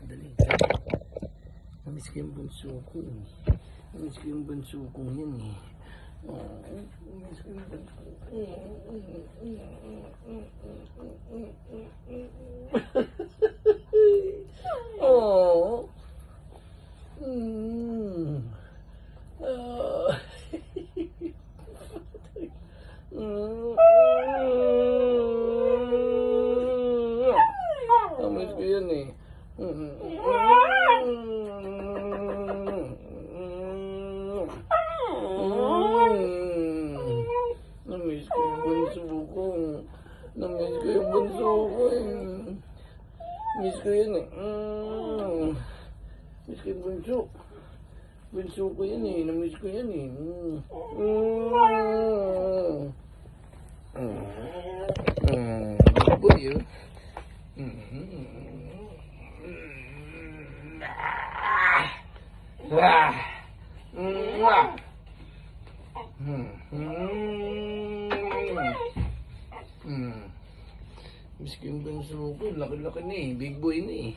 Dali. Namiss ko yung bunso ko eh. Namiss ko yung bunso ko yan eh. Namiss ko yung bunso ko. Oh. Namiss ko yan eh. Namiss ko yung bunso ko. Namiss ko yung bunso ko eh. Miss ko yan eh. Miss ko yung bunso. Bunso ko yan eh. Namiss ko yan eh. Good boy yun. Miss ko yung bunso ko. Laki-laki na eh. Big boy na eh.